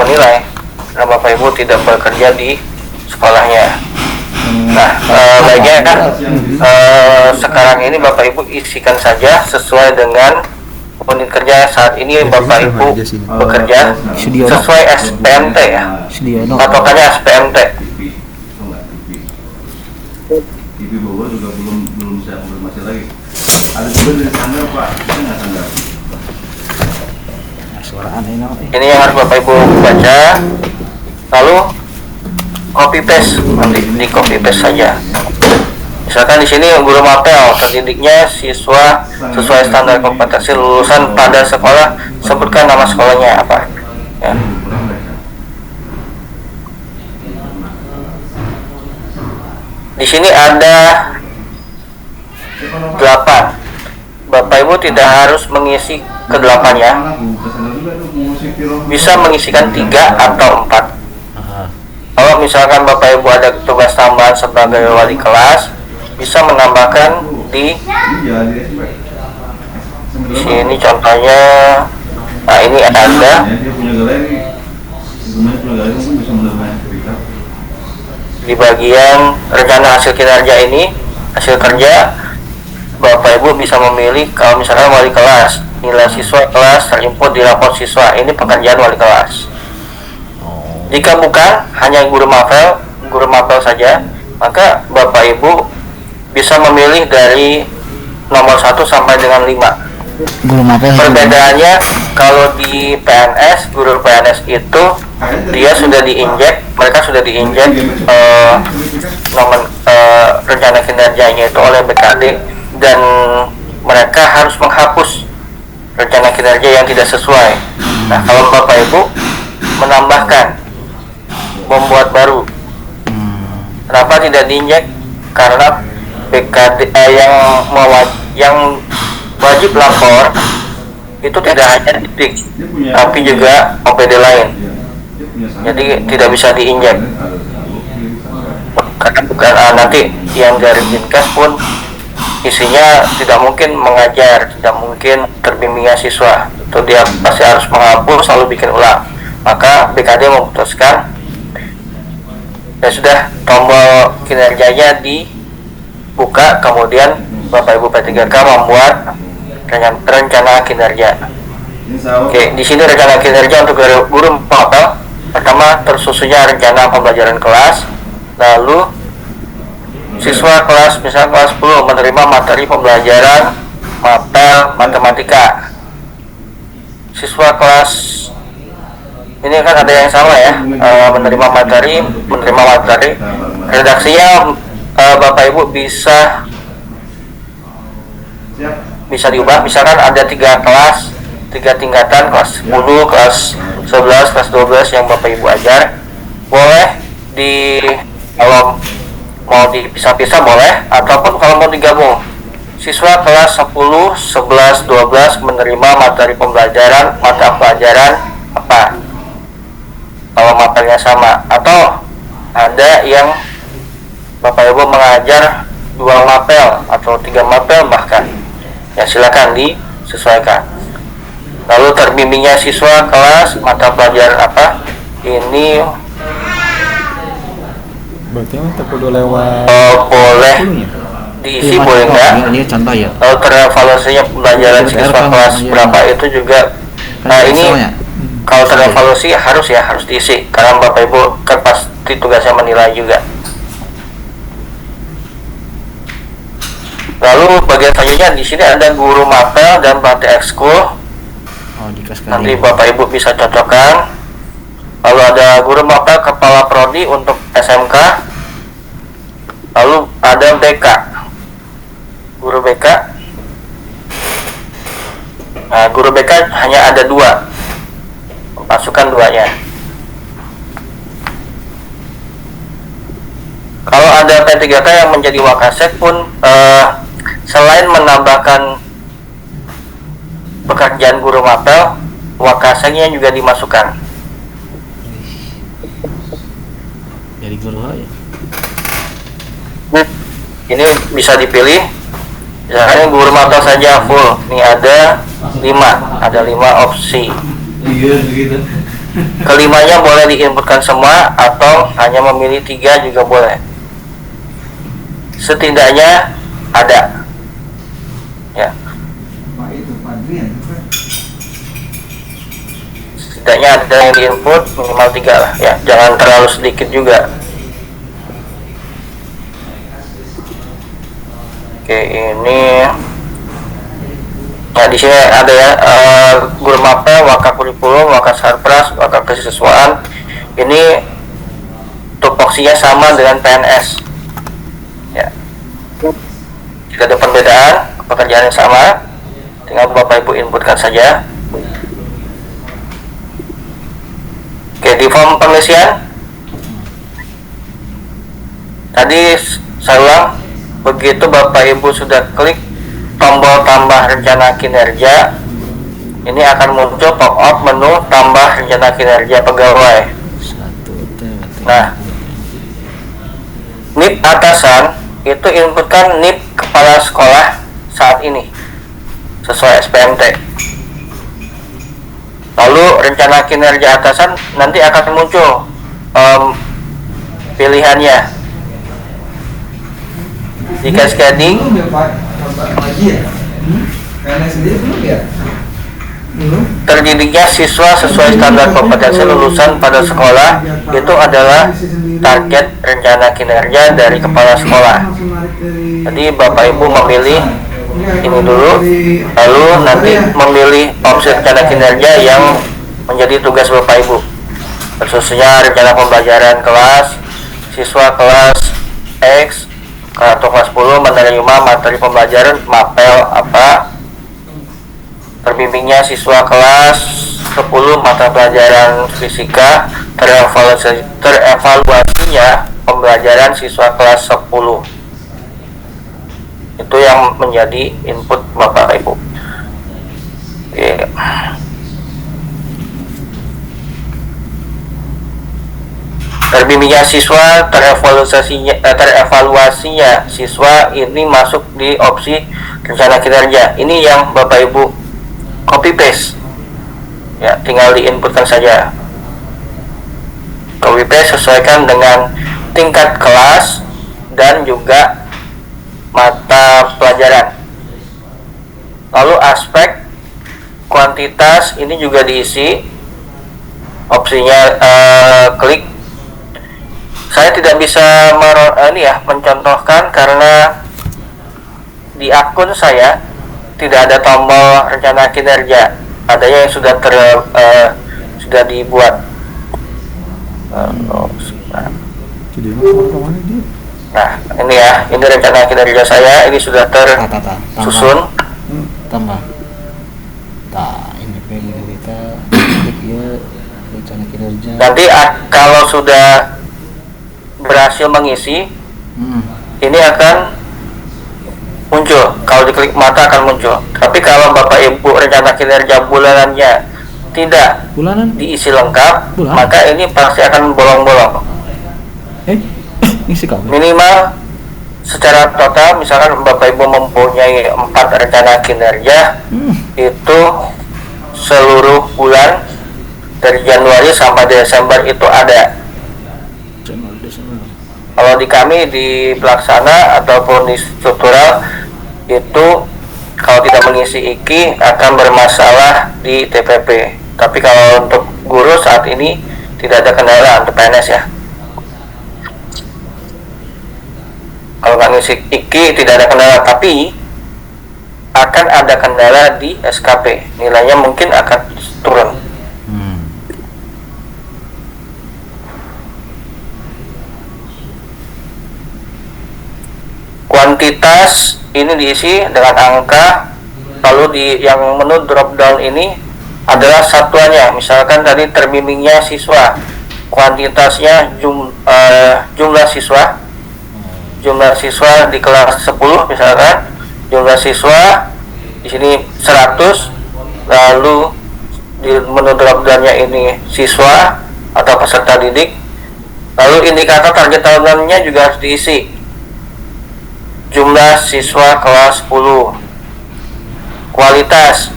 menilai karena Bapak Ibu tidak bekerja di sekolahnya. Nah, baiknya kan sekarang ini Bapak Ibu isikan saja sesuai dengan unit kerja saat ini Bapak Ibu bekerja sesuai SPMT ya. Patokannya SPMT. TV Bogor juga belum saya konfirmasi lagi. Ada juga dari Sanggar Pak, saya nggak Sanggar. Suara aneh Ini yang harus Bapak Ibu baca, lalu copy paste, nanti di copy paste saja. Misalkan di sini guru mapel, terdidiknya siswa sesuai standar kompetensi lulusan pada sekolah, sebutkan nama sekolahnya apa. Ya. Di sini ada 8. Bapak Ibu tidak harus mengisi ke-8-nya. Bisa mengisikan 3 atau 4. Kalau misalkan Bapak Ibu ada tugas tambahan sebagai wali kelas, bisa menambahkan di sini contohnya. Nah, ini ada di bagian rencana hasil kinerja ini, hasil kerja, Bapak Ibu bisa memilih kalau misalkan wali kelas, nilai siswa kelas terinput di rapor siswa, ini pekerjaan wali kelas. Jika bukan, hanya guru mapel saja, maka Bapak Ibu bisa memilih dari nomor 1 sampai dengan 5. Perbedaannya kalau di PNS, guru PNS itu dia sudah diinjek, mereka sudah diinjek nomor rencana kinerjanya itu oleh BKD, dan mereka harus menghapus rencana kinerja yang tidak sesuai. Nah, kalau Bapak Ibu menambahkan, membuat baru, kenapa tidak diinjek? Karena BKD yang wajib lapor itu tidak hanya titik, tapi juga OPD lain. Jadi tidak bisa diinjek. Karena bukan nanti yang dari Dinkes pun isinya tidak mungkin mengajar, tidak mungkin terbimbingan siswa. Itu dia pasti harus menghapus lalu bikin ulang. Maka BKD memutuskan, ya sudah, tombol kinerjanya dibuka, kemudian Bapak Ibu P3K membuat rencana kinerja. Oke, di sini rencana kinerja untuk guru mapel. Pertama, tersusunnya rencana pembelajaran kelas. Lalu siswa kelas, misalnya kelas 10 menerima materi pembelajaran mapel matematika. Siswa kelas ini kan ada yang sama ya, menerima materi. Redaksinya Bapak Ibu bisa diubah. Misalkan ada 3 kelas, 3 tingkatan, kelas 10, kelas 11, kelas 12 yang Bapak Ibu ajar, boleh kalau mau dipisah-pisah boleh, ataupun kalau mau digabung. Siswa kelas 10, 11, 12 menerima materi pembelajaran mata pelajaran apa, kalau mapelnya sama. Atau ada yang Bapak Ibu mengajar 2 mapel atau 3 mapel bahkan, ya silakan disesuaikan. Lalu terbimbingnya siswa kelas mata pelajaran apa, ini berarti tak perlu lewat boleh diisi, boleh enggak. Ini contoh ya. Lalu terevaluasinya pembelajaran siswa kelas berapa itu juga. Nah, ini kalau terevaluasi harus diisi, karena Bapak Ibu kan pasti tugasnya menilai juga. Lalu bagian selanjutnya di sini ada guru mapel dan pelatih ekskul. Nanti Bapak Ibu bisa cocokkan. Lalu ada guru mapel kepala prodi untuk SMK. Lalu ada BK, guru BK. Nah, guru BK hanya ada 2, masukkan 2-nya. Kalau ada P3K yang menjadi Wakasek pun selain menambahkan pekerjaan guru mapel, Wakaseknya juga dimasukkan. Jadi guru ya. Ini bisa dipilih. Misalkan guru mapel saja full. Ini ada 5 opsi. Iya gitu. Kelimanya boleh diinputkan semua atau hanya memilih 3 juga boleh. Setidaknya ada. Ya. Setidaknya ada yang diinput minimal 3 lah ya. Jangan terlalu sedikit juga. Oke, ini nah di sini ada ya guru mapel, waka kurikulum, waka sarpras, waka kesiswaan. Ini tupoksinya sama dengan PNS. Ya. Tidak ada perbedaan, pekerjaan yang sama. Tinggal Bapak Ibu inputkan saja. Oke, di form pengisian tadi saya ulang, begitu Bapak Ibu sudah klik tombol tambah rencana kinerja, ini akan muncul pop-up menu tambah rencana kinerja pegawai. Nah, NIP atasan itu inputkan NIP kepala sekolah saat ini sesuai SPMT. Lalu rencana kinerja atasan nanti akan muncul pilihannya di cascading. Terdidiknya siswa sesuai standar kompetensi lulusan pada sekolah itu adalah target rencana kinerja dari kepala sekolah. Jadi Bapak Ibu memilih ini dulu, lalu nanti memilih opsi rencana kinerja yang menjadi tugas Bapak Ibu, khususnya rencana pembelajaran kelas siswa kelas X atau kelas 10 menerima materi pembelajaran mapel apa, terbimbingnya siswa kelas 10 mata pelajaran fisika, terevaluasinya pembelajaran siswa kelas 10. Itu yang menjadi input Bapak Ibu. Oke. Terbimbingnya siswa, terevaluasinya siswa, ini masuk di opsi rencana kinerja. Ini yang Bapak Ibu copy paste. Ya, tinggal diinputkan saja. Copy paste sesuaikan dengan tingkat kelas dan juga mata pelajaran. Lalu aspek kuantitas ini juga diisi. Opsinya klik. Saya tidak bisa mencontohkan karena di akun saya tidak ada tombol rencana kinerja. Adanya yang sudah sudah dibuat. Nah, ini ya, ini rencana kinerja saya, ini sudah tersusun. Tambah. Nah, ini pengen kita klik ya rencana kinerja. Nanti kalau sudah berhasil mengisi, ini akan muncul. Kalau diklik mata akan muncul. Tapi kalau Bapak Ibu rencana kinerja bulanannya tidak diisi lengkap, maka ini pasti akan bolong-bolong. Isi kamu. Minimal secara total, misalkan Bapak Ibu mempunyai 4 rencana kinerja, itu seluruh bulan dari Januari sampai Desember itu ada. Kalau di kami di pelaksana ataupun di struktural itu kalau tidak mengisi IKI akan bermasalah di TPP. Tapi kalau untuk guru saat ini tidak ada kendala untuk PNS ya. Kalau nggak ngisi IKI tidak ada kendala, tapi akan ada kendala di SKP. Nilainya mungkin akan turun. Kuantitas ini diisi dengan angka, lalu di yang menu drop down ini adalah satuannya. Misalkan tadi terbimbingnya siswa, kuantitasnya jumlah siswa di kelas 10 misalkan, jumlah siswa di sini 100, lalu di menu drop downnya ini siswa atau peserta didik, lalu indikator target tahunannya juga harus diisi. Jumlah siswa kelas 10, kualitas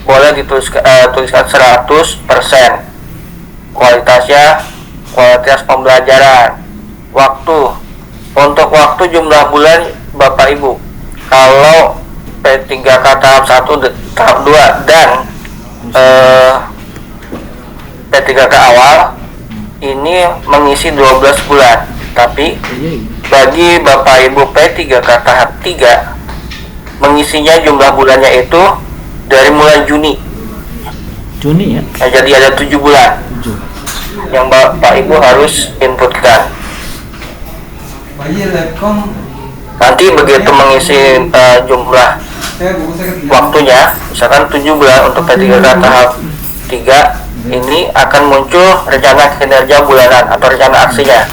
boleh tuliskan 100%, kualitasnya kualitas pembelajaran. Waktu, untuk waktu jumlah bulan Bapak Ibu, kalau P3K tahap 1 tahap 2 dan P3K awal ini mengisi 12 bulan. Tapi bagi Bapak Ibu P3K tahap 3 mengisinya jumlah bulannya itu dari mulai Juni Juni ya? jadi ada 7 bulan 7. yang Bapak Ibu harus inputkan. Nanti begitu mengisi jumlah waktunya, misalkan 7 bulan untuk P3K tahap 3, ini akan muncul rencana kinerja bulanan atau rencana aksinya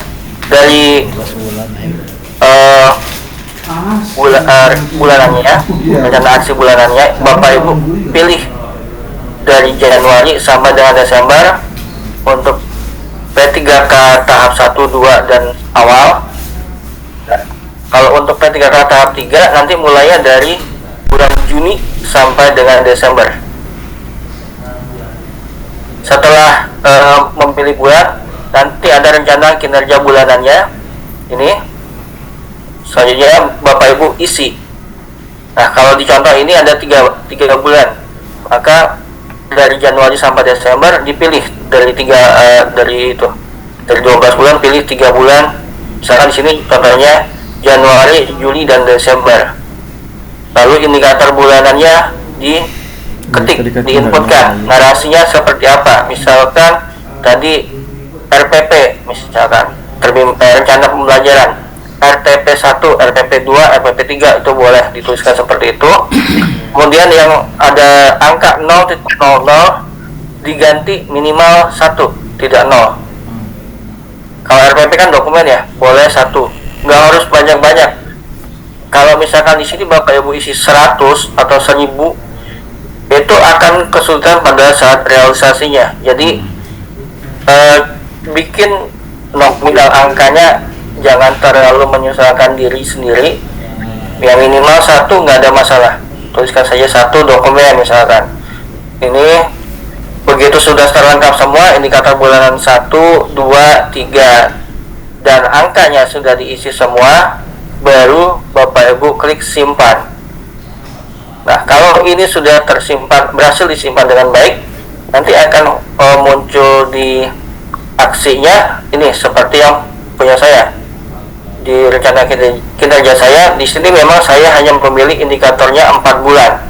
dari 12 bulan bulanannya, rencana aksi bulanannya. Bapak Ibu pilih dari Januari sampai dengan Desember untuk P3K tahap 1, 2 dan awal. Kalau untuk P3K tahap 3 nanti mulainya dari bulan Juni sampai dengan Desember. Setelah memilih bulan, nanti ada rencana kinerja bulanannya. Ini selanjutnya Bapak Ibu isi. Nah, kalau di contoh ini ada 3 bulan, maka dari Januari sampai Desember dipilih dari 12 bulan pilih 3 bulan. Misalkan di sini contohnya Januari, Juli dan Desember. Lalu indikator bulanannya diketik, diinputkan. Narasinya seperti apa? Misalkan tadi RPP, misalkan rencana pembelajaran RTP 1, RTP 2, RPP 3 itu boleh dituliskan seperti itu. Kemudian yang ada angka 0.00 diganti minimal 1, tidak 0. Kalau RPP kan dokumen ya, boleh 1, nggak harus banyak-banyak. Kalau misalkan di sini Bapak Ibu isi 100 atau 1000, itu akan kesulitan pada saat realisasinya. Jadi bikin nominal angkanya jangan terlalu menyusahkan diri sendiri. Yang minimal 1 nggak ada masalah, tuliskan saja 1 dokumen misalkan. Ini begitu sudah terlengkap semua indikator bulanan 1, 2, 3 dan angkanya sudah diisi semua, baru Bapak Ibu klik simpan. Nah, kalau ini sudah tersimpan, berhasil disimpan dengan baik, nanti akan muncul di aksinya ini seperti yang punya saya. Di rencana kinerja saya, di sini memang saya hanya memilih indikatornya 4 bulan.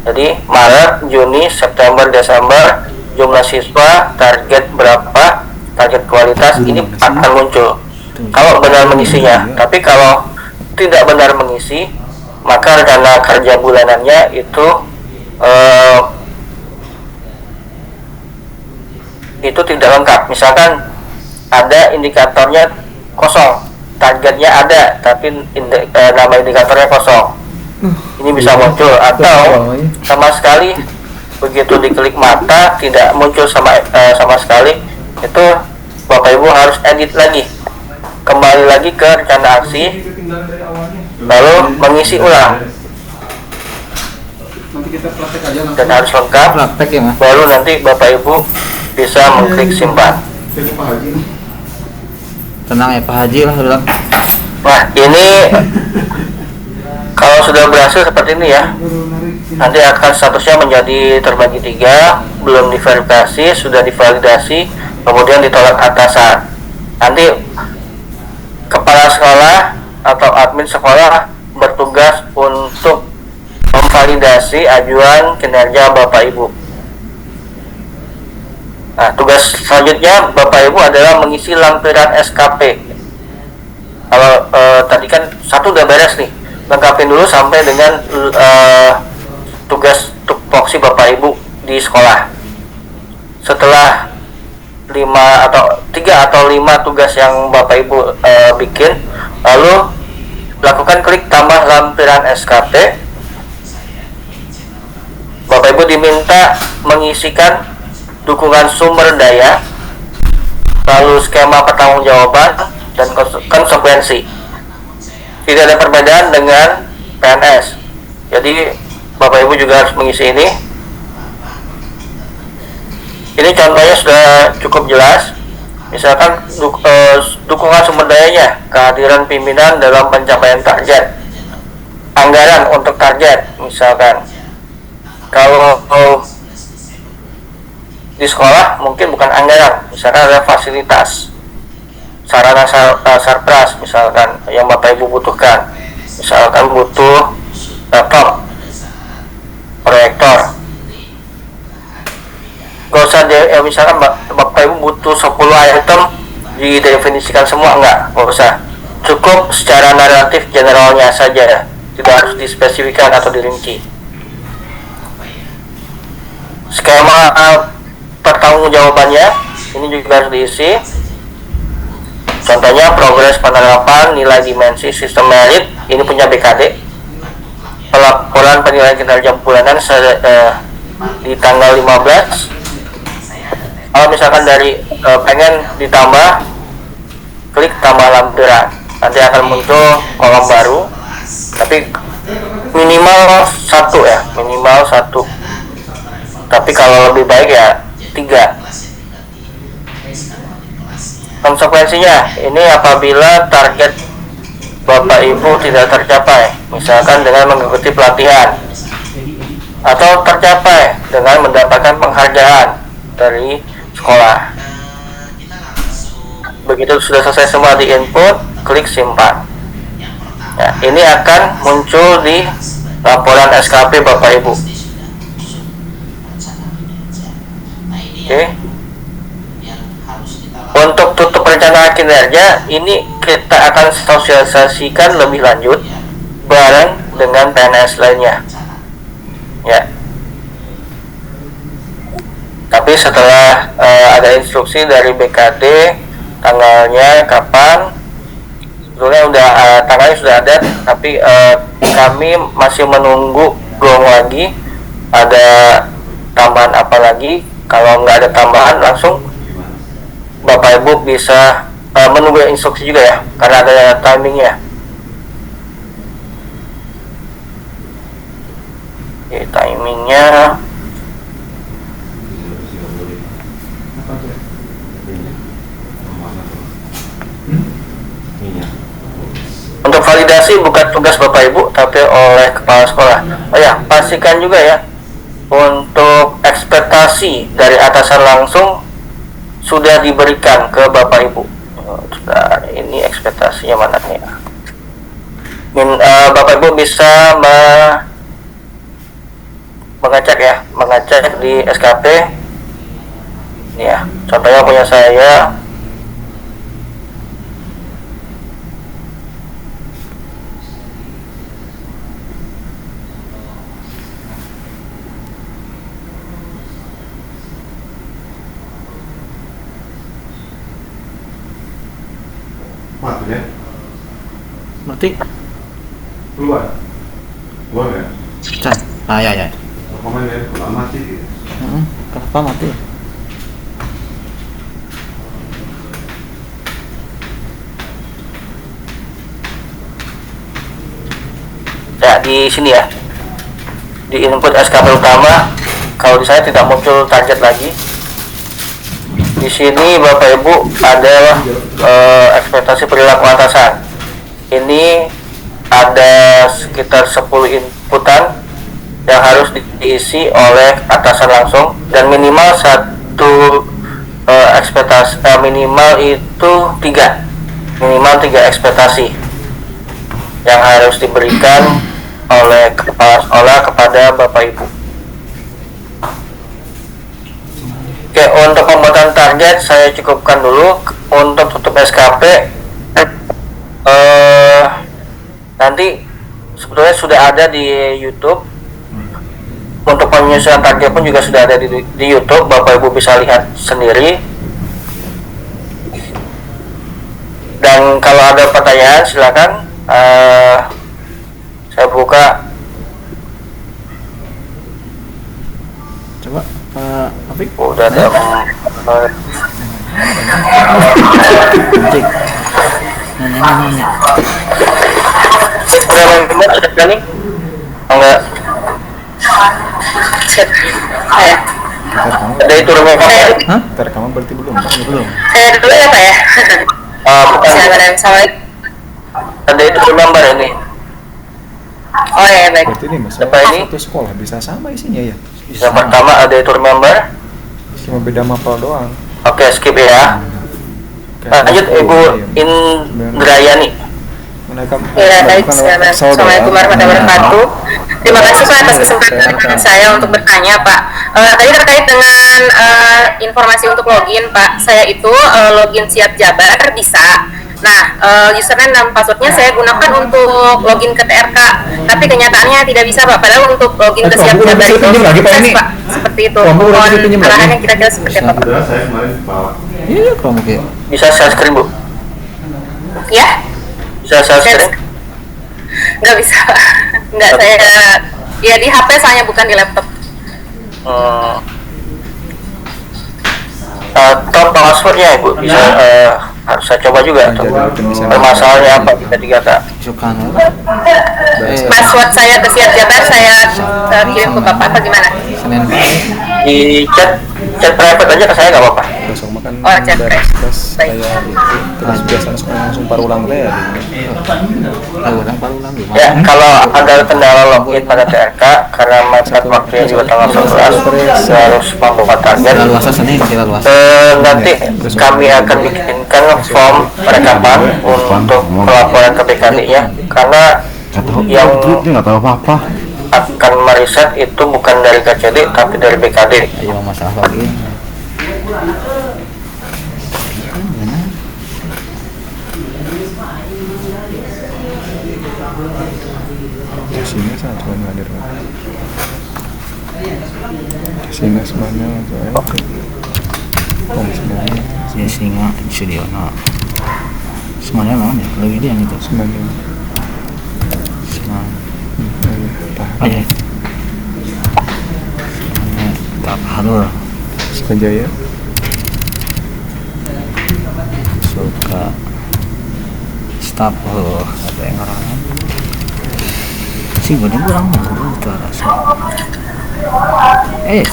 Jadi Maret, Juni, September, Desember, jumlah siswa, target berapa, target kualitas, ini akan muncul kalau benar mengisinya. Tapi kalau tidak benar mengisi, maka rencana kerja bulanannya itu tidak lengkap. Misalkan ada indikatornya kosong, targetnya ada tapi nama indikatornya kosong, ini bisa muncul. Atau sama sekali begitu diklik mata tidak muncul sama sekali, itu Bapak Ibu harus edit lagi, kembali lagi ke rencana aksi, lalu mengisi ulang dan harus lengkap, baru nanti Bapak Ibu bisa mengklik simpan. Tenang ya Pak Haji lah bilang. Nah, ini kalau sudah berhasil seperti ini ya, nanti akan statusnya menjadi terbagi 3, belum diverifikasi, sudah divalidasi, kemudian ditolak atasan. Nanti kepala sekolah atau admin sekolah bertugas untuk memvalidasi ajuan kinerja Bapak Ibu. Nah, tugas selanjutnya Bapak Ibu adalah mengisi lampiran SKP. Kalau tadi kan 1 udah beres nih, lengkapin dulu sampai dengan tugas tupoksi Bapak Ibu di sekolah. Setelah 3 atau 5 tugas yang Bapak Ibu bikin, lalu lakukan klik tambah lampiran SKP. Bapak Ibu diminta mengisikan dukungan sumber daya, lalu skema pertanggungjawaban dan konsekuensi. Tidak ada perbedaan dengan PNS. Jadi Bapak Ibu juga harus mengisi ini. Ini contohnya sudah cukup jelas. Misalkan dukungan sumber dayanya, kehadiran pimpinan dalam pencapaian target, anggaran untuk target. Misalkan kalau di sekolah mungkin bukan anggaran, misalkan ada fasilitas, sarana sarpras misalkan yang Bapak Ibu butuhkan, misalkan butuh laptop, proyektor. Gak usah misalkan Bapak Ibu butuh 10 item didefinisikan semua, enggak usah. Cukup secara naratif generalnya saja ya, tidak harus dispesifikkan atau dirinci. Skema pertanggungjawabannya ini juga harus diisi. Contohnya progres penerapan nilai dimensi sistem merit, ini punya BKD. Pelaporan penilaian kinerja bulanan di tanggal 15. Kalau misalkan dari pengen ditambah, klik tambah lampiran, nanti akan muncul kolom baru, tapi minimal 1 ya, minimal 1. Tapi kalau lebih baik ya 3. Konsekuensinya ini apabila target Bapak Ibu tidak tercapai, misalkan dengan mengikuti pelatihan, atau tercapai dengan mendapatkan penghargaan dari sekolah. Begitu sudah selesai semua di input, klik simpan. Ya, ini akan muncul di laporan SKP Bapak Ibu. Oke. Untuk tutup rencana kinerja, ini kita akan sosialisasikan lebih lanjut bareng dengan PNS lainnya. Ya. Tapi setelah ada instruksi dari BKD tanggalnya kapan, sebetulnya tanggalnya sudah ada, tapi kami masih menunggu gong lagi ada tambahan apa lagi. Kalau nggak ada tambahan, langsung Bapak Ibu bisa menunggu instruksi juga ya, karena ada timingnya. Oke, timingnya untuk validasi bukan tugas Bapak Ibu, tapi oleh kepala sekolah. Oh ya, pastikan juga ya, untuk ekspektasi dari atasan langsung sudah diberikan ke Bapak Ibu. Sudah, ini ekspektasinya mana ya? Bapak Ibu bisa mengecek di SKP. Ini ya, contohnya punya saya. Mati ya? Mati. Keluar ya? Can. Ya. Komen ya, kalau mati gitu. Kenapa mati? Ya, di sini ya, di input SKP utama. Kalau di saya tidak muncul target lagi. Di sini Bapak Ibu ada ekspektasi perilaku atasan. Ini ada sekitar 10 inputan yang harus diisi oleh atasan langsung, dan minimal satu ekspektasi, minimal itu 3 ekspektasi yang harus diberikan oleh kepala sekolah kepada Bapak Ibu. Oke, untuk pembuatan target saya cukupkan dulu. Untuk tutup SKP nanti sebetulnya sudah ada di YouTube. Untuk penyusunan target pun juga sudah ada di YouTube. Bapak Ibu bisa lihat sendiri. Dan kalau ada pertanyaan silakan saya buka. Coba Apik. Udah ada. Cik. Nanya. Udah main kemana sudah nih? Enggak. Saya Kita rekaman. Ada itu remeka ya? Hah? Kita rekaman berarti belum? Belum. Saya dulu ya Pak ya. Bukan. Assalamualaikum. Ada itu remember ini. Oh ya baik. Berarti ini mas, Apa ini? satu sekolah bisa sama isinya ya? Yang pertama ada itu remember. Cuma beda mapel doang. Oke, skip ya. Lanjut Ibu Indrayani. Ya baik. Assalamualaikum warahmatullahi wabarakatuh. Terima kasih Pak atas kesempatan saya untuk bertanya Pak. Tadi terkait dengan informasi untuk login Pak. Saya itu login Siap Jabar bisa. Nah, username dan passwordnya saya gunakan untuk login ke TRK, tapi kenyataannya tidak bisa Pak. Padahal untuk login ke Siap Jabar itu sukses Pak. Seperti itu. Mohon arahannya kira-kira seperti apa Pak? Udah saya kemarin bawa. Iya, kalau mungkin. Bisa share screen Bu? Ya? Bisa share screen? Nggak bisa Pak. Nggak, saya ya di HP soalnya bukan di laptop. Top passwordnya Ibu bisa harus saya coba juga tuh. Permasalahannya apa kita digata? Sukan. Password saya ke Siap Jabar saya kirim ke Bapak atau gimana? Senin Di chat private aja ke saya nggak apa-apa. Besok makan Oh, cek. beres Baik. kayak itu. Terus biasanya suka langsung parulang teh ya. ulang baru lagi. Ya, kalau ada kendala login pada TRK karena mepet waktunya juga tanggal 11 harus membuka target. Kita luasa Senin, kita luasa. Nanti kami akan bikinkan form perekaman untuk pelaporan ke BKD-nya karena yang nggak tahu apa-apa. akan meriset itu bukan dari KCD tapi dari BKD. Ayo masalah login. Sini saya cuma ngadir. Sini semuanya saya. Oh semuanya, Ya singa studio no. Semuanya mana ya? Lebih dia yang itu. semuanya. Semua. Tahan. Ayo. Tak halur. Sepenjaya. Suka staf ada yang orang sih bener kurang mau itu rasa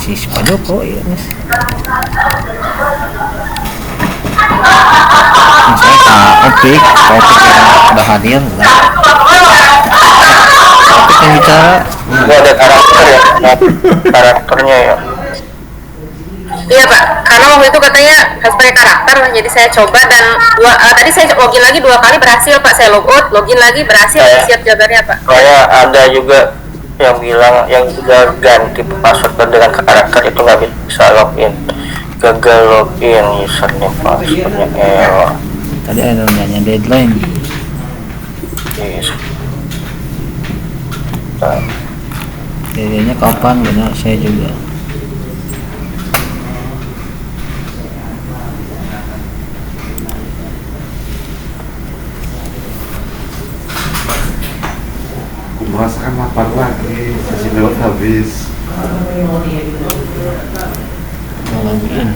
si Pak Joko ya mas saya Opik yang udah hadir lah Opik yang bicara Ini ada karakter ya, karakternya ya. Iya Pak, karena waktu itu katanya harus pakai karakter, jadi saya coba dan tadi saya login lagi 2 kali berhasil Pak, saya logout, login lagi berhasil, Siap Jabarnya Pak. Soalnya ada juga yang bilang yang udah ganti password dengan karakter itu nggak bisa login, gagal login username passwordnya error. tadi ada namanya deadline Yes. deadline-nya kapan benar saya juga Merasakan lapar lagi, sesi lewat habis. mau login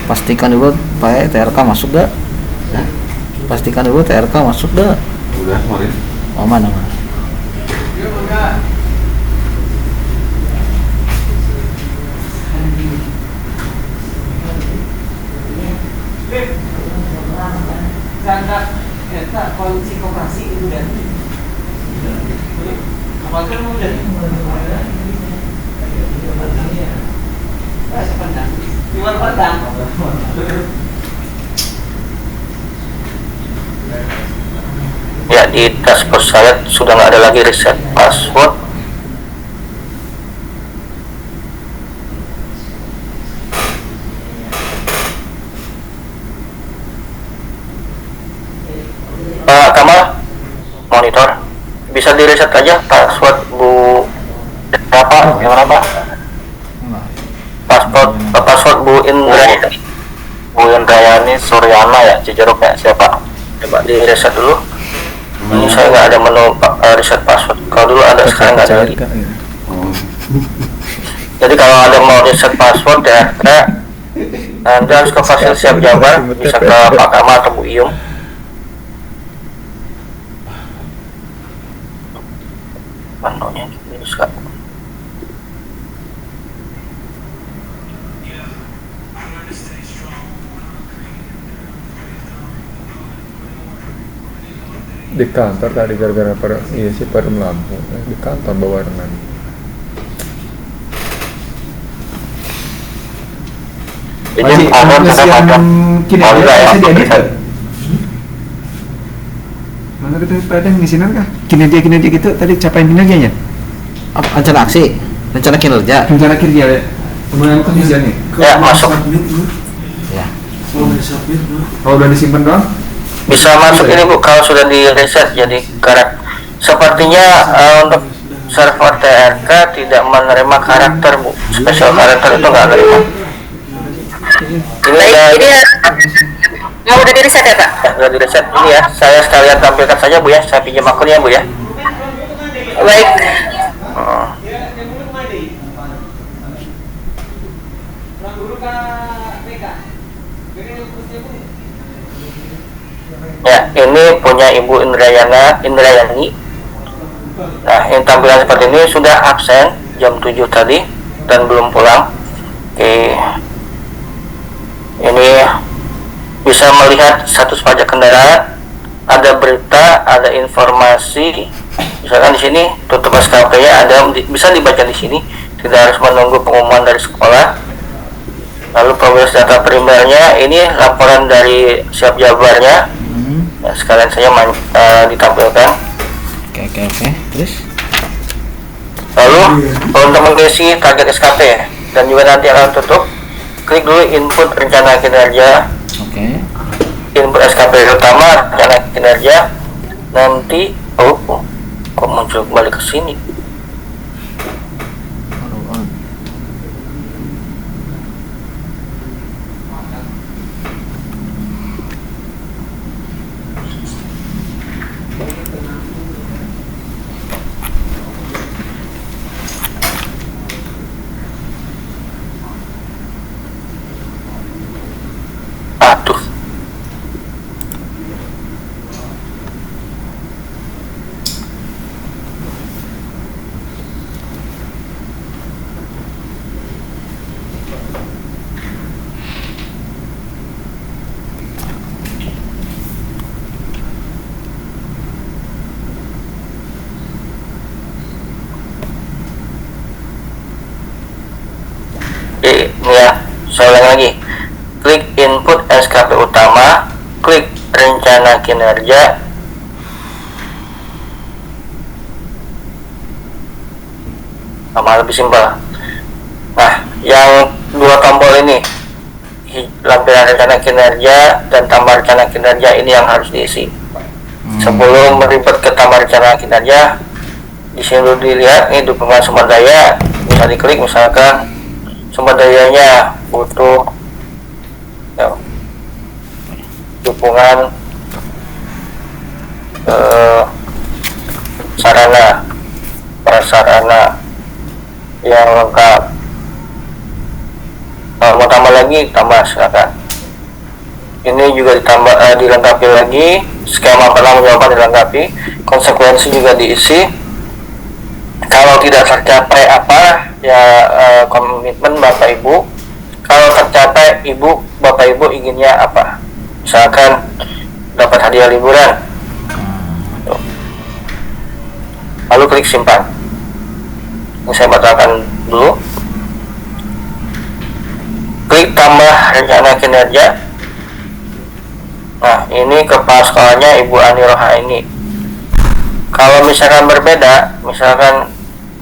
pastikan dulu Pak TRK masuk dah pastikan dulu TRK masuk dah Udah kemarin. oh mana mana Eta kondisi koperasi itu dan apakah mau dan sepandang luar pandang Ya, di task force saya sudah nggak ada lagi reset password. Pak Kamal, monitor bisa di reset aja password Bu berapa yang berapa password Bu Indrayani Suryana ya Cijeruk ya siapa coba di reset dulu. Ini saya nggak ada menu reset password. Kalau dulu ada, sekarang nggak ada lagi. Jadi kalau ada mau reset password ya, Anda harus ke fasil Siap Jabar, bisa ke Pak Kamal atau Bu Iyung. Menunya bisa. di kantor tadi gara-gara iya sih padam lampu di kantor bawa renang. Ini ada kinerja ya, bisa diedit kan? Mana kita pada ngisinan kah? Kinerja gitu tadi capaian kinerjanya? Rencana aksi, rencana kinerja. Rencana kinerja ya. Kemudian kan bisa nih. Ya, masuk. Ya. Oh udah disimpan doang? Bisa masuk ini Bu kalau sudah di reset jadi karakter. Sepertinya untuk server TRK tidak menerima karakter Bu. Special karakter itu nggak menerima. Ini Baik, jadi mau udah di reset ya Pak? ya, udah di reset ini ya. Saya sekalian tampilkan saja Bu ya. Saya pinjam akunnya Bu ya. Baik. Hmm. Ya, ini punya Ibu Indrayani. Nah, yang tampilan seperti ini sudah absen jam 7 tadi dan belum pulang. Oke. Ini bisa melihat status pajak kendaraan, ada berita, ada informasi. Misalkan di sini tutup SKP-nya bisa dibaca di sini, tidak harus menunggu pengumuman dari sekolah. Lalu progres data primernya, ini laporan dari siap jabarnya. Nah, sekalian saya ditampilkan. Oke. Terus? Lalu untuk mengisi target SKP dan juga nanti akan tutup, klik dulu input rencana kinerja. Oke. Input SKP utama rencana kinerja. Nanti kok muncul kembali ke sini. Aduh. Ini ya, saya ulang lagi. Klik input SKP utama, klik rencana kinerja, sama lebih simpel. Nah, yang dua tombol ini, lampiran rencana kinerja dan tambah rencana kinerja, ini yang harus diisi. Sebelum meribet ke tambah rencana kinerja, di sini dulu dilihat ini dukungan sumber daya, bisa diklik misalkan sumber dayanya butuh dukungan sarana prasarana yang lengkap. Mau tambah lagi, tambah silakan. Ini juga ditambah dilengkapi lagi, skema pertanggung jawaban dilengkapi, konsekuensi juga diisi. Kalau tidak tercapai apa ya, komitmen Bapak Ibu. Kalau tercapai Bapak Ibu inginnya apa? Misalkan dapat hadiah liburan. Tuh. Lalu klik simpan. Ini saya batalkan dulu. Klik tambah rencana kinerja. Nah, ini kepala sekolahnya Ibu Ani Rohaini. Kalau misalkan berbeda, misalkan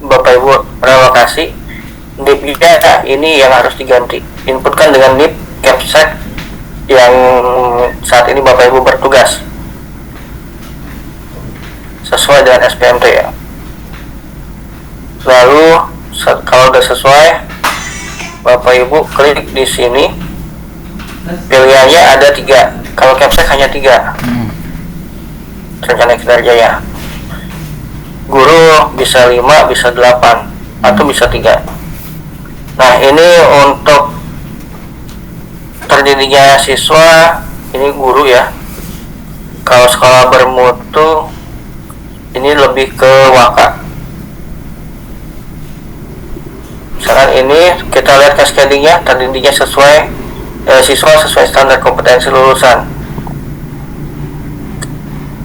Bapak Ibu relokasi, NIP-nya ini yang harus diganti. Inputkan dengan NIP Capsec yang saat ini Bapak Ibu bertugas sesuai dengan SPMT ya. Lalu kalau udah sesuai, Bapak Ibu klik di sini. Pilihannya ada 3. Kalau Capsec hanya 3. Rencana kinerjanya. Guru bisa 5, bisa 8, atau bisa 3. Nah, ini untuk terdidiknya siswa, ini guru ya. Kalau sekolah bermutu, ini lebih ke waka. Misalkan ini kita lihat cascadingnya, terdidiknya siswa sesuai standar kompetensi lulusan.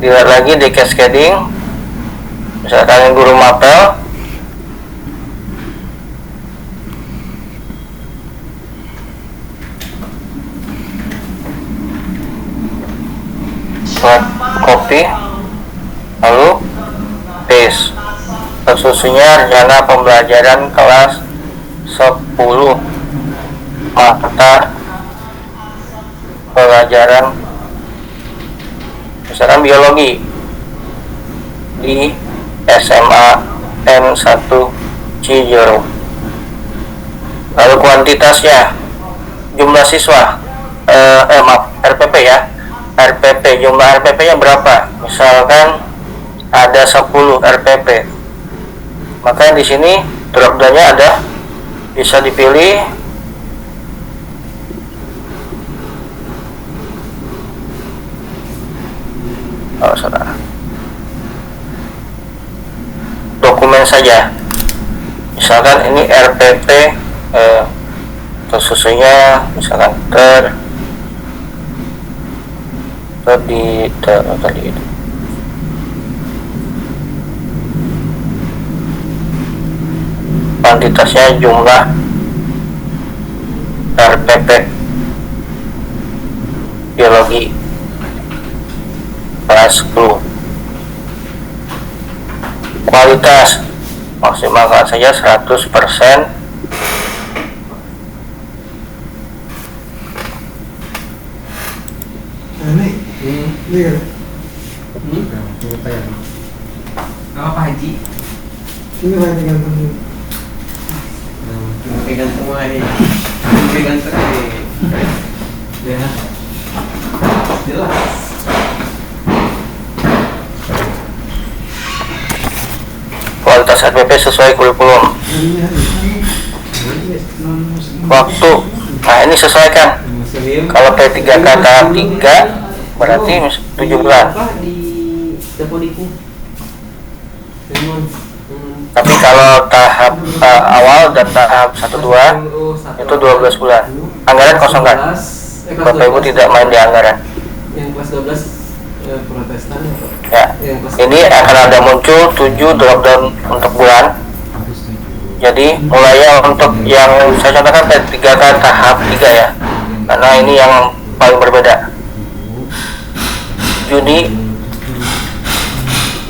dilihat lagi di cascading, misalkan guru mapel, buat copy lalu paste. Tersusunnya rencana pembelajaran kelas 10 mata pelajaran misalkan biologi di SMA N1 Cijeruk. Lalu kuantitasnya, jumlah siswa, RPP ya, RPP, jumlah RPP nya berapa? Misalkan ada 10 RPP, maka di sini drop down-nya ada, bisa dipilih saudara dokumen saja. Misalkan ini RPP tersusunnya misalkan tadi itu kuantitasnya, jumlah RPP biologi kelas 10. Kualitas maksimalkan saja 100%. Apa Pak Haji? Ini banyak tinggal tunggu. Pegang semua ini. Pegang sekali. Ya. Jelas. Kualitas RPP sesuai kurikulum. Waktu, nah ini sesuaikan. Kalau P3K tahap 3 berarti 7 bulan. Di Depodiku. Tapi kalau tahap awal dan tahap 1-2 itu 12 bulan. Anggaran kosong kan? Bapak Ibu tidak main di anggaran. Yang kelas 12 Protestan atau? Ya, ini akan ada muncul 7 drop down untuk bulan. Jadi mulai untuk yang saya contohkan P3K tahap 3 ya, karena ini yang paling berbeda. Juni,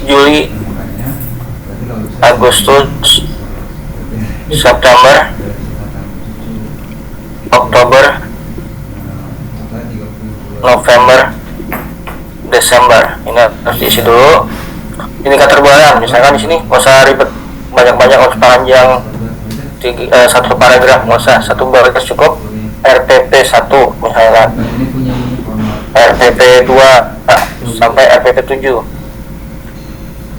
Juli, Agustus, September, Oktober, November, Desember. Ini harus diisi dulu indikator bulanan. Misalkan di sini nggak usah ribet banyak-banyak, harus panjang satu paragraf, nggak usah, satu baris cukup. RPP 1 misalkan, RPP 2 sampai RPP 7.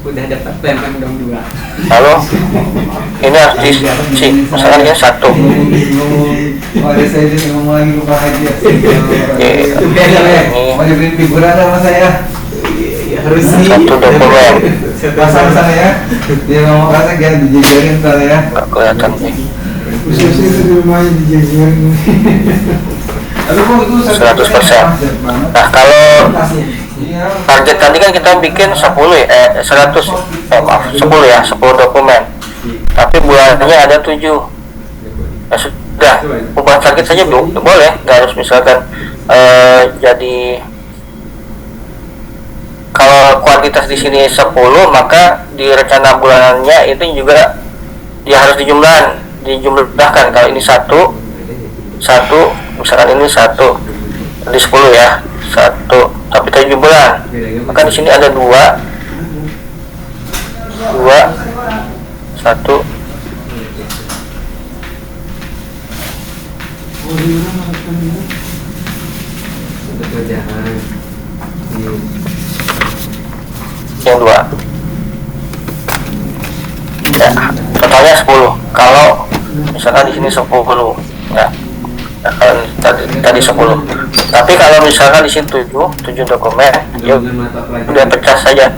Udah dapat plan dong 2. Lalu ini harus diisi, misalkan ini 1. Ada saya jadi ngomong lagi lupa haji. Itu beda ya. Mau diberi hiburan sama saya. Harus Satu dokumen. Pasang sana ya. Dia ngomong kata jangan dijajarin ntar ya. Nggak kelihatan nih. Khususnya itu di rumahnya dijajarin. Aduh kok itu 100%. Nah kalau target tadi kan kita bikin 10 ya, 100 maaf 10 ya, 10 dokumen. Tapi bulannya ada 7. Ya sudah, ubah target saja boleh, nggak harus misalkan jadi kalau kuantitas di sini 10, maka di rencana bulanannya itu juga dia harus dijumlahkan. Kalau ini satu, misalkan ini 1 di 10 ya, 1, tapi 7 bulan, maka di sini ada 2, 1. Pekerjaan. Yang 2 ya, totalnya 10. Kalau misalkan di sini 10 ya, kalau tadi 10. Tapi kalau misalkan di sini 7 dokumen, ya udah pecah saja,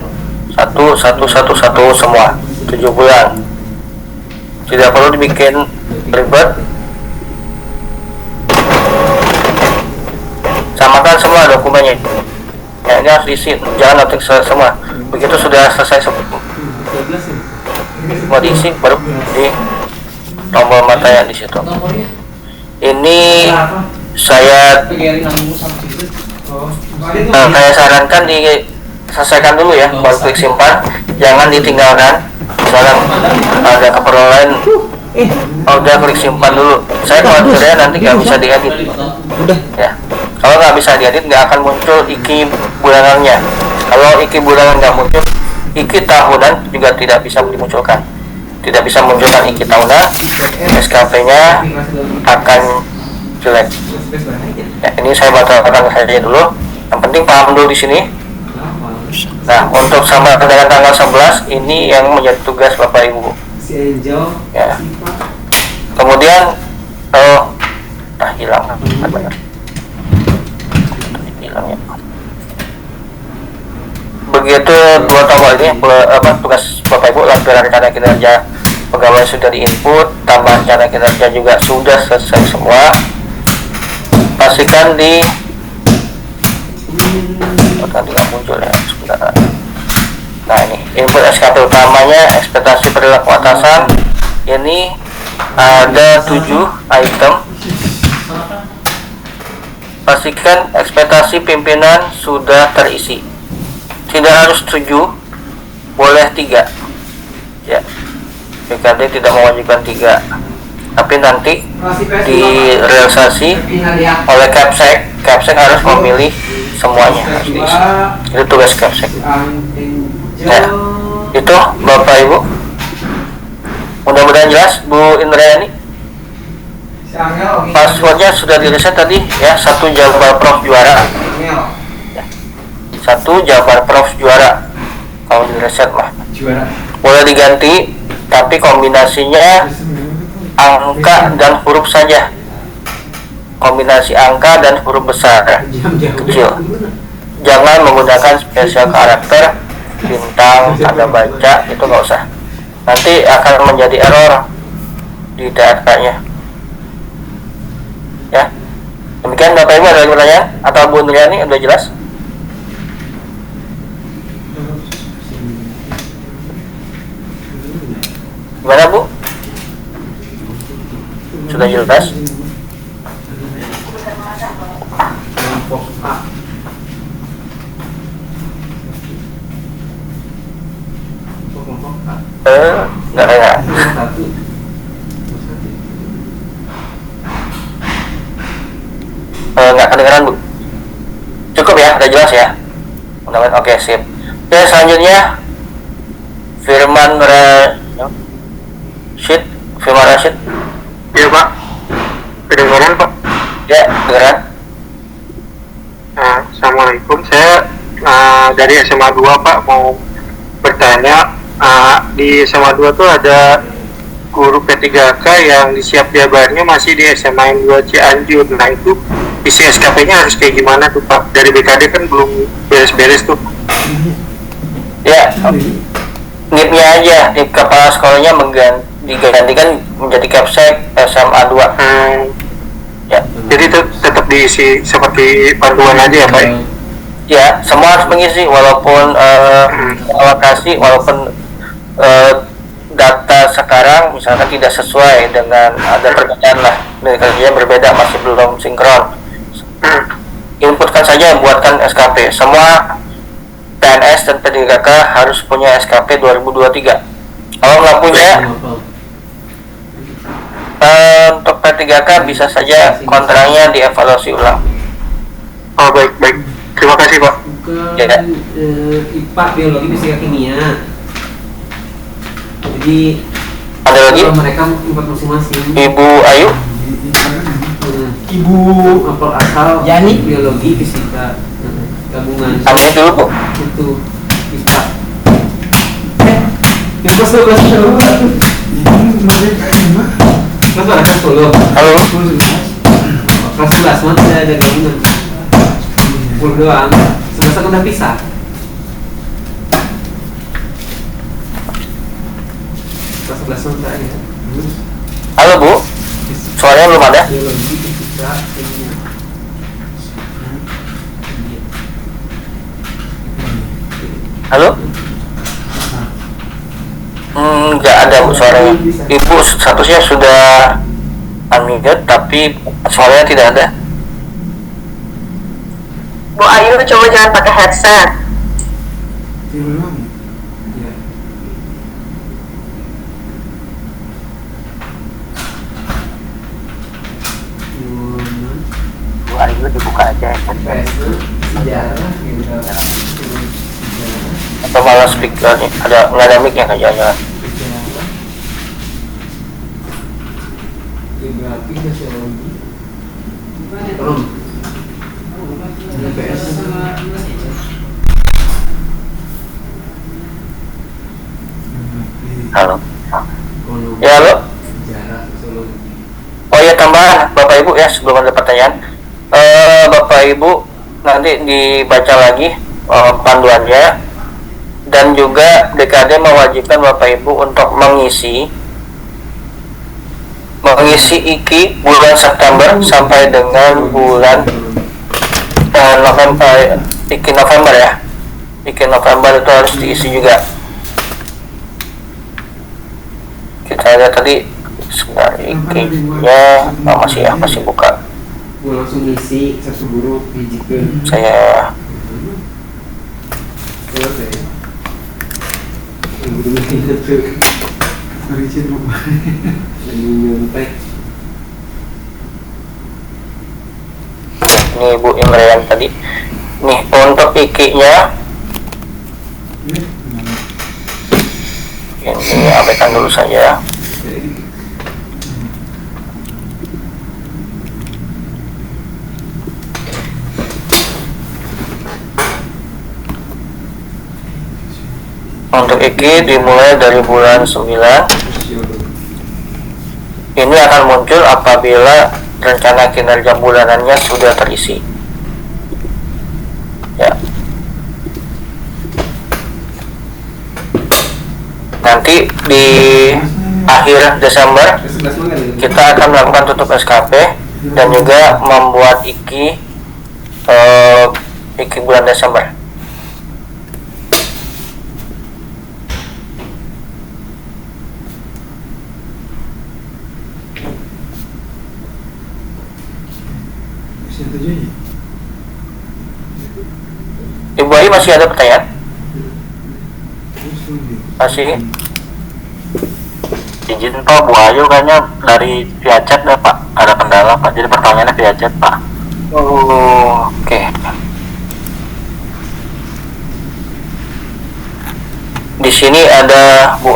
1 semua 7 bulan, tidak perlu dibikin ribet. Samakan semua dokumennya. Ya, ini ini harus diisi, jangan notik semua. Begitu sudah selesai mau diisi baru di tombol matanya di situ. Ini saya sarankan diselesaikan dulu ya, baru klik simpan, jangan ditinggalkan. Misalnya ada keperluan lain, udah klik simpan dulu. Saya khawatirnya nanti nggak bisa diedit. Ya, kalau nggak bisa diedit nggak akan muncul iki bulanannya. Kalau iki bulanan nggak muncul, iki tahunan juga tidak bisa dimunculkan. Tidak bisa munculkan iki tahunan, SKP-nya akan jelek. Ya, ini saya batalkan saja dulu. Yang penting paham dulu di sini. Nah, untuk sama dengan tanggal 11 ini yang menjadi tugas Bapak Ibu. Ya. Kemudian hilang ya. Begitu dua tombol ini tugas Bapak Ibu, lampiran rencana kinerja pegawai sudah diinput, tambahan rencana kinerja juga sudah selesai semua. Pastikan di tadi nggak muncul ya sebentar. Nah, ini input SKP utamanya, ekspektasi perilaku atasan. Ini ada 7 item. Pastikan ekspektasi pimpinan sudah terisi. Tidak harus 7, boleh 3 ya. BKD tidak mewajibkan 3, tapi nanti direalisasi oleh Capsek harus memilih semuanya, harus diisi. Itu tugas Capsek ya. Itu Bapak Ibu, mudah-mudahan jelas. Bu Indrayani, passwordnya sudah di reset tadi ya. 1 Jabar Prof juara ya. 1 Jabar Prof juara. Kalau di reset mah boleh diganti, tapi kombinasinya angka dan huruf saja. Kombinasi angka dan huruf besar kecil. Jangan menggunakan spesial karakter, bintang, tanda baca, itu nggak usah. Nanti akan menjadi error di TRK-nya. Ya. Demikian Bapak Ibu, ada lagi pertanyaan? Atau Bu Nuriani udah jelas? Gimana Bu? Sudah jelas? Enggak ya. Enggak kedengeran Bu. Cukup ya, udah jelas ya. Mudah-mudahan oke, sip. Oke, selanjutnya Firman Rashid. Iya Pak. Kedengeran Pak? Ya, kedengeran. Assalamualaikum. Saya dari SMA 2 Pak, mau bertanya. Di SMA 2 tuh ada guru P3K yang disiap jabarnya masih di SMA 2 Cianjur. Nah, itu isi SKP-nya harus kayak gimana tuh Pak? Dari BKD kan belum beres-beres tuh. Ya, NIP-nya aja, NIP kepala sekolahnya digantikan menjadi Capsek SMA 2. Ya. Jadi tetap diisi seperti panduan aja ya Pak? Ya, semua harus mengisi, walaupun alokasi, walaupun data sekarang misalkan tidak sesuai dengan, ada perbedaan lah, kerjanya berbeda, masih belum sinkron. Inputkan saja, buatkan SKP. Semua PNS dan P3K harus punya SKP 2023. Kalau nggak punya, untuk P3K bisa saja kontraknya dievaluasi ulang. Oh, baik. Terima kasih Pak. Ya. IPA, biologi, fisika, kimia. Jadi Ada lagi? kalau mereka ikut masing-masing. Ibu Ayu? Ibu asal Yani biologi, fisika, gabungan. Namanya dulu Bu. Itu IPA. Yang kelas 12 kelas 10. Halo. Kelas 11 mah tidak ada gabungan. 10 doang. 11 aku udah pisah. Kelas 11 mah tidak ada. Halo Bu. Suaranya belum ada. Biologi, fisika, kimia. Halo? Nggak ada Bu suaranya. Ibu statusnya sudah unmuted tapi suaranya tidak ada. Bu Ayu coba jangan pakai headset. Bu Ayu dibuka aja Sejarah atau malah speakernya ada nggak ada mic-nya kan jangan. geografi sosiologi belum IPS Halo. Ya halo. sejarah sosiologi Oh ya tambahan Bapak Ibu ya sebelum ada pertanyaan. Bapak Ibu nanti dibaca lagi panduannya dan juga DKD mewajibkan Bapak Ibu untuk mengisi IKI bulan September sampai dengan bulan November. IKI November ya. IKI November itu harus diisi juga. Kita lihat tadi sebentar IKI-nya masih buka. gue langsung ngisi satu guru hijikeun Saya ini Bu Imre yang tadi. Nih untuk IKI-nya ini abaikan dulu saja. Untuk IKI dimulai dari bulan 9. Ini akan muncul apabila rencana kinerja bulanannya sudah terisi. Ya. Nanti di akhir Desember kita akan melakukan tutup SKP dan juga membuat IKI bulan Desember. Ibu Ayu masih ada pertanyaan? Masih? Izin Pak, Bu Ayu kayaknya dari via chat deh Pak. Ada kendala Pak, jadi pertanyaannya via chat Pak. Oh, oke. Di sini ada Bu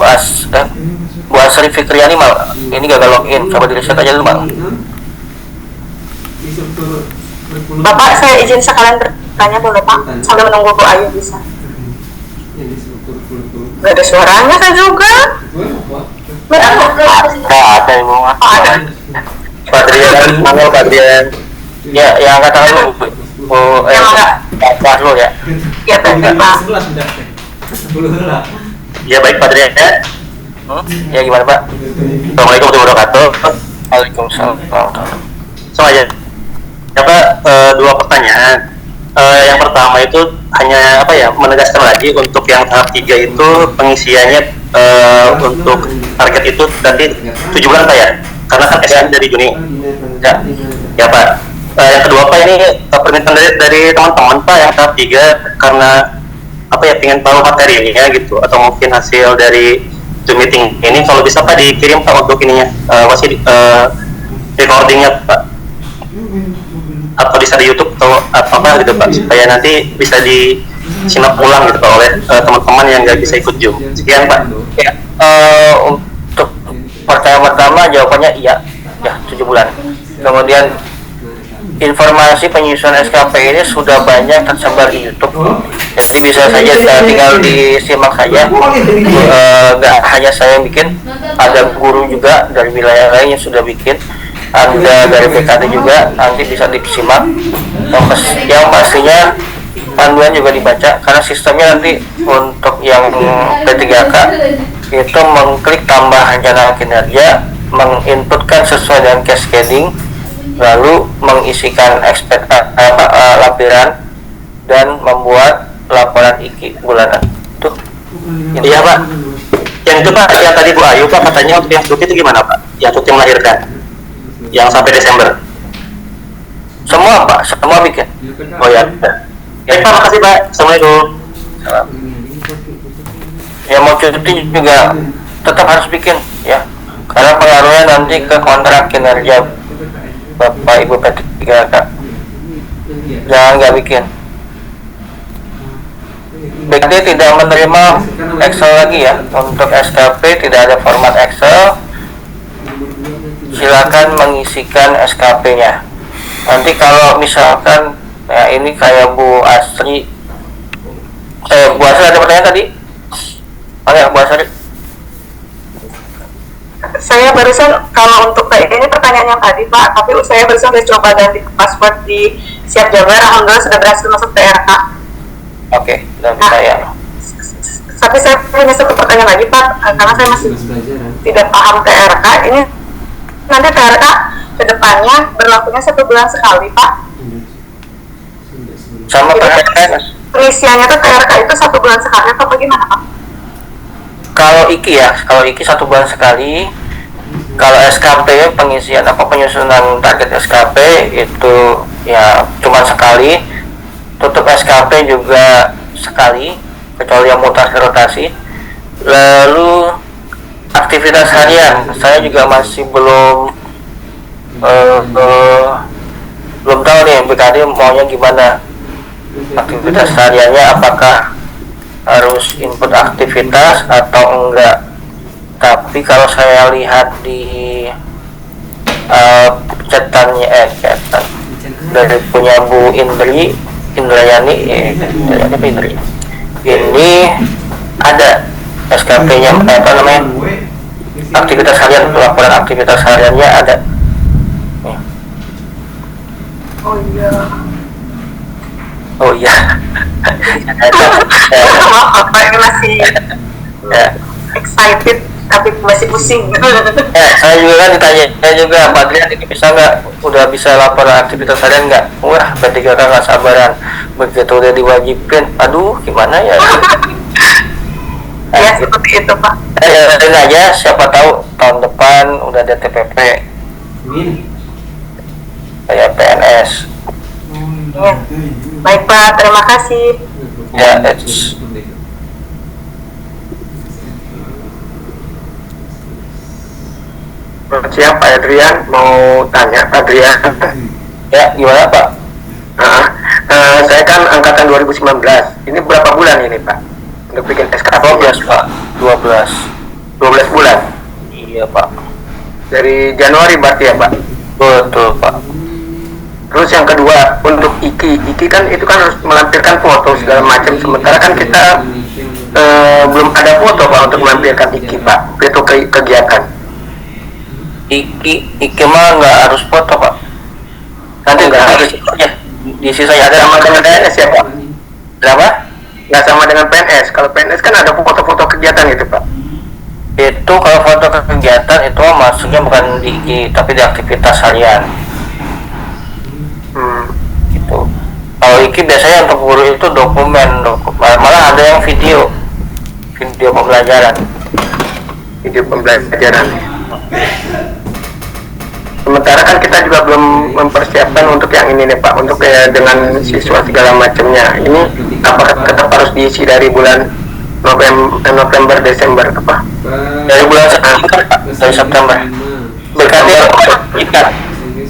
Asri Fikriani mal. Ini gagal login, coba di reset aja dulu mal. Bapak, saya izin sekalian bertanya boleh Pak? Sambil menunggu Bu Ayu bisa. Gak ada suaranya kan juga? Nggak ada Ibu mah. Pak Drian, manggil Pak Drian. Ya, yang angkat tangan lu. Yang enggak. Pak lu ya. Ya baik Pak. Ya baik Pak Drian ya. Ya gimana Pak? Assalamualaikum warahmatullahi wabarakatuh. Waalaikumsalam. So aja. Dua pertanyaan. Yang pertama itu hanya menegaskan lagi untuk yang tahap 3 itu pengisiannya untuk target itu nanti 7 bulan Pak ya? Karena kan SN dari Juni. Ya Pak. Yang kedua Pak, ini permintaan dari teman-teman Pak yang tahap 3 karena pengen tahu materinya gitu atau mungkin hasil dari Zoom meeting ini, kalau bisa Pak dikirim Pak untuk ininya recordingnya Pak, atau bisa di YouTube atau apa gitu Pak, supaya nanti bisa disimak ulang gitu Pak oleh teman-teman yang nggak bisa ikut Zoom. Sekian Pak. Ya, untuk pertanyaan pertama jawabannya iya, ya 7 bulan. Kemudian informasi penyusunan SKP ini sudah banyak tersebar di YouTube, jadi bisa saja tinggal disimak saja. Nggak hanya saya yang bikin, ada guru juga dari wilayah lain yang sudah bikin, ada dari PKD juga, nanti bisa disimak. Yang pastinya panduan juga dibaca, karena sistemnya nanti untuk yang P3K itu mengklik tambah rencana kinerja, menginputkan sesuai dengan cascading, lalu mengisikan lampiran dan membuat laporan IKI bulanan. Tuh. Iya Pak. Yang itu Pak, yang tadi Bu Ayu Pak katanya untuk yang cuti itu gimana Pak? Yang cuti melahirkan, yang sampai Desember. Semua Pak, semua bikin. Oh ya. Ya Pak, makasih Pak. Assalamualaikum. Salam. Yang mau cuti juga tetap harus bikin ya, karena pengaruhnya nanti ke kontrak kinerja Bapak Ibu P3K. Jangan nggak bikin. BKD tidak menerima Excel lagi ya. Untuk SKP tidak ada format Excel. Silakan mengisikan SKP-nya. Nanti kalau misalkan ya ini kayak Bu Asri, Bu Asri ada pertanyaan tadi? Oh ya, Bu Asri. Saya barusan, kalau untuk kayak ini pertanyaan yang tadi Pak, tapi saya barusan udah coba ganti password di Siap Jabar, alhamdulillah sudah berhasil masuk TRK. Oke, dan saya. Tapi saya punya satu pertanyaan lagi Pak, karena saya masih tidak paham TRK. Ini nanti TRK kedepannya berlakunya 1 bulan sekali Pak. Sama PNS. Pengisiannya tuh TRK itu 1 bulan sekali atau bagaimana Pak? Kalau IKI ya, kalau IKI 1 bulan sekali. Kalau SKP pengisian penyusunan target SKP itu ya cuma sekali. Tutup SKP juga sekali, kecuali yang mutasi rotasi. Lalu aktivitas harian, saya juga masih belum tahu nih BKD maunya gimana. Aktivitas hariannya apakah harus input aktivitas atau enggak? Tapi kalau saya lihat di chatan dari punya Bu Indrayani, ini ada SKP-nya, apa namanya, aktivitas harian, laporan aktivitas hariannya ada. Oh iya. Apa ini masih excited tapi masih pusing. Saya juga kan ditanya, saya juga Pak Adrian ini bisa nggak, udah bisa laporan aktivitas harian nggak? Wah, P3K nggak sabaran, begitu udah diwajibin, aduh gimana ya? Ya seperti itu Pak. Dengerin aja, siapa tahu tahun depan udah ada TPP kayak PNS. Ya. Baik Pak, terima kasih. Ya, Siap Pak Adrian, mau tanya Pak Adrian. ya gimana Pak? Saya kan angkatan 2019. Ini berapa bulan ini Pak untuk bikin SKP? 12 Pak, 12 bulan. Iya Pak. Dari Januari berarti ya Pak? Betul Pak. Terus yang kedua, untuk IKI kan itu kan harus melampirkan foto segala macam. Sementara kan kita belum ada foto Pak untuk melampirkan IKI Pak. Itu kegiatan. IKI mah nggak harus foto Pak. Nanti nggak harus ya. Di sisa ada sama dengan PNS ya Pak? Berapa? Nggak sama dengan PNS. Kalau PNS kan ada foto-foto kegiatan itu Pak. Itu kalau foto kegiatan itu maksudnya bukan di IKI tapi di aktivitas harian. Gitu. Kalau IKI biasanya untuk guru itu dokumen, malah ada yang video pembelajaran. Video pembelajaran. Sementara kan kita juga belum mempersiapkan untuk yang ini nih Pak, untuk dengan siswa segala macamnya. Ini apakah tetap harus diisi dari bulan November, Desember apa? Dari bulan September, dari September.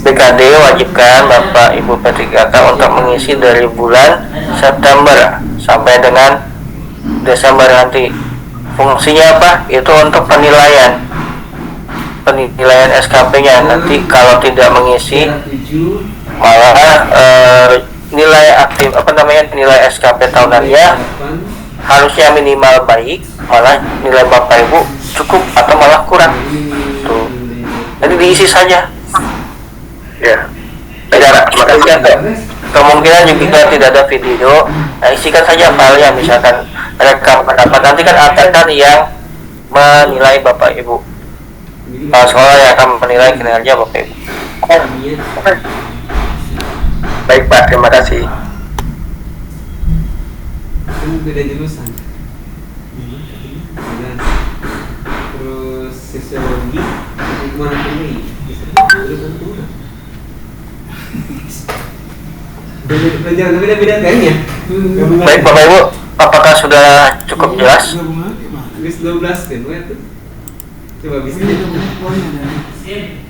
BKD wajibkan Bapak Ibu P3K untuk mengisi dari bulan September sampai dengan Desember nanti. Fungsinya apa? Itu untuk penilaian SKP-nya. Nanti kalau tidak mengisi malah nilai nilai SKP tahunannya harusnya minimal baik, malah nilai Bapak Ibu cukup atau malah kurang. Tuh. Jadi diisi saja. Ya. Kemungkinan juga tidak ada video. Nah, isikan saja filenya, misalkan rekam pendapat. Nanti kan akan yang menilai Bapak Ibu. Sekolah yang akan menilai kinerja Bapak Ibu. Baik Pak, terima kasih. segi gimana ini pelajaran beda-beda kan ya. Baik Bapak Ibu, apakah sudah cukup jelas? Bis 12 kan tuh. Coba bisa.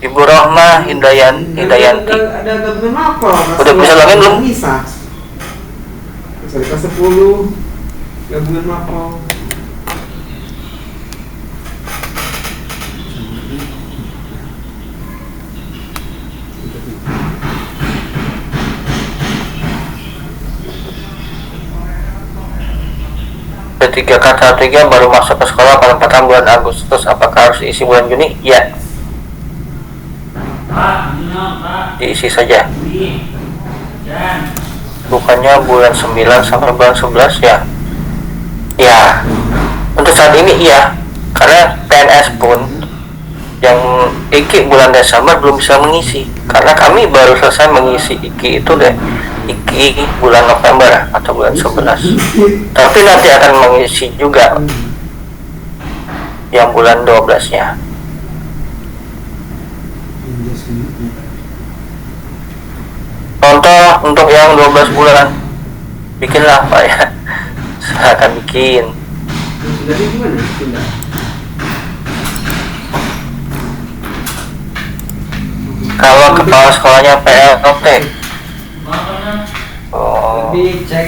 Ibu Rohmah Hidayanti. Ada gabungan apa? Udah bisa login belum? Bisa. Kelas 10 gabungan mapel. Ketiga kata 3 baru masuk ke sekolah pada 4 bulan Agustus. Apakah harus diisi bulan Juni? Ya. Diisi saja. Bukannya bulan 9 sampai bulan 11 ya? Ya. Untuk saat ini iya. Karena PNS pun yang IKI bulan Desember belum bisa mengisi. Karena kami baru selesai mengisi IKI itu deh. IKI bulan November atau bulan 11. Tapi nanti akan mengisi juga yang bulan 12-nya. Contoh untuk yang 12 bulan, bikinlah Pak ya. Saya akan bikin. Jadi gimana? Pindah. Kalau kepala sekolahnya PLT, Lebih cek.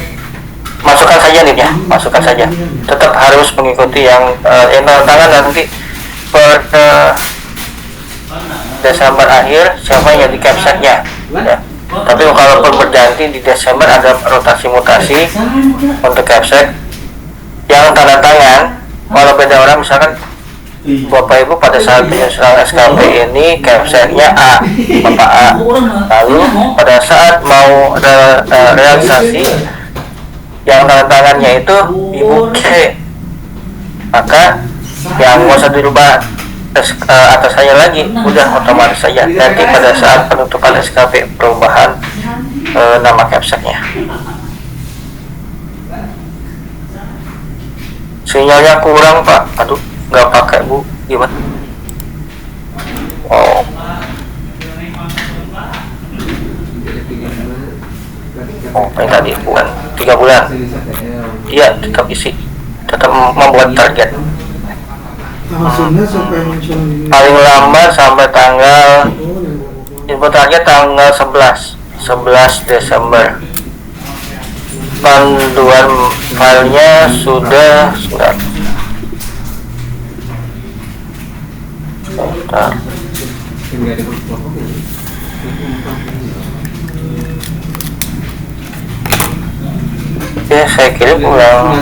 masukkan saja nih ya, masukkan saja. Tetap harus mengikuti yang tangan nanti per Desember akhir siapa yang jadi capseknya. Ya. Tapi kalaupun berganti di Desember ada rotasi mutasi untuk capsek yang tanda tangan. Kalau beda orang misalkan Bapak Ibu pada saat penyusunan SKP ini capseknya A, Bapak A. Lalu pada saat mau ada realisasi yang tanda tangannya itu Ibu K, maka yang nggak usah dirubah atas saya lagi, udah otomatis saja. Nanti pada saat penutupan SKP perubahan nama capseknya. Sinyalnya kurang Pak, aduh nggak pakai Bu, gimana? Oh, yang tadi bukan 3 bulan. Iya, tetap isi, tetap membuat target. Paling lambat sampai tanggal info target tanggal 11 Desember. Panduan filenya sudah sebentar. Oke, saya kirim ulang.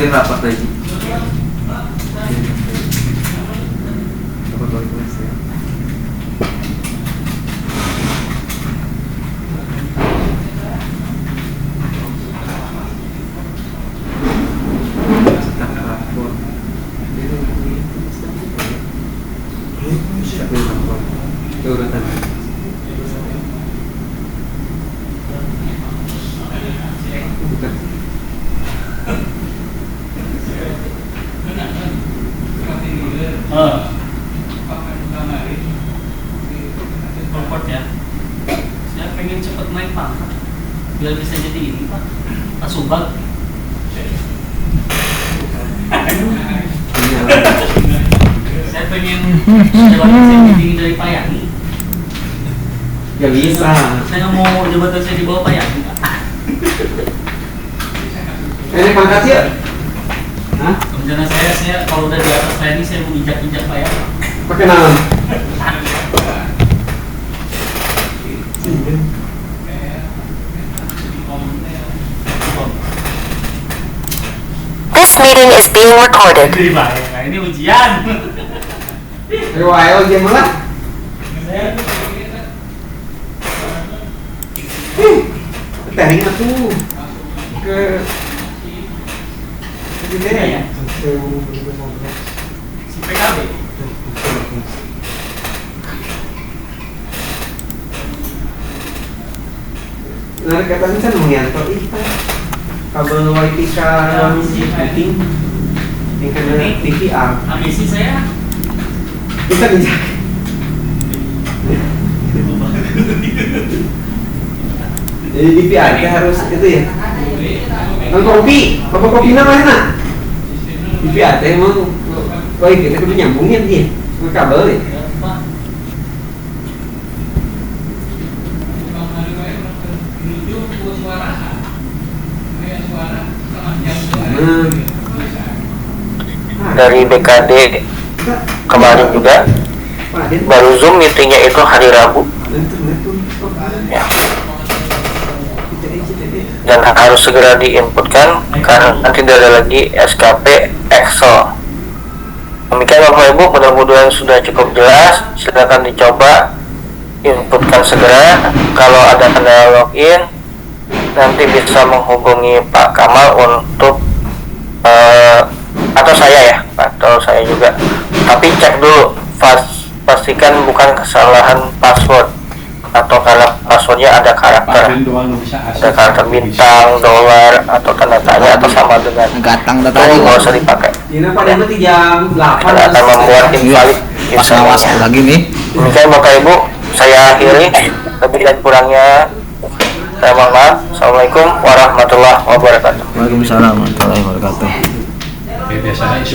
Ya. Saya pengen cepat naik pangkat biar bisa jadi ini Pak, Pak Subag. Saya pengen jabatan saya tinggi dari Pak Yani. Gak bisa. Saya nggak mau jabatan saya di bawah Pak Yani. Ini pangkat ya? Hah? Rencana saya kalau udah di atas Pak Yani saya mau injak Pak Yani. Pakai nama? This meeting is being recorded. Ini ujian. Ayo ujian mana? Teknik tuh ke ya? Si PKB. Nah, katanya kan mengianto kabel wifi penting yang kena TVR. Ambisi saya Kita bisa. Jadi DPR kita harus itu ya. Kan kopi, apa kopi mana? DPR teh emang, kita kudu nyambungin dia, ke kabel ya. Dari BKD kemarin juga baru Zoom meetingnya itu hari Rabu ya. Dan harus segera diinputkan karena tidak ada lagi SKP Excel. Demikian Bapak Ibu, mudah-mudahan sudah cukup jelas. Silakan dicoba, inputkan segera. Kalau ada kendala login, nanti bisa menghubungi Pak Kamal untuk atau saya ya, atau saya juga. Tapi cek dulu, pastikan bukan kesalahan password, atau karena passwordnya ada karakter bintang, dolar, atau tanda tanya, atau sama dengan gatang itu tadi nggak usah dipakai. Ini pada nanti jam 8 Karena akan membuat invalid pas ngawas username-nya. lagi nih. Demikian Bapak Ibu, saya akhiri. Lebih dan kurangnya saya mohon maaf. Assalamualaikum warahmatullahi wabarakatuh. Waalaikumsalam warahmatullahi wabarakatuh. Biasanya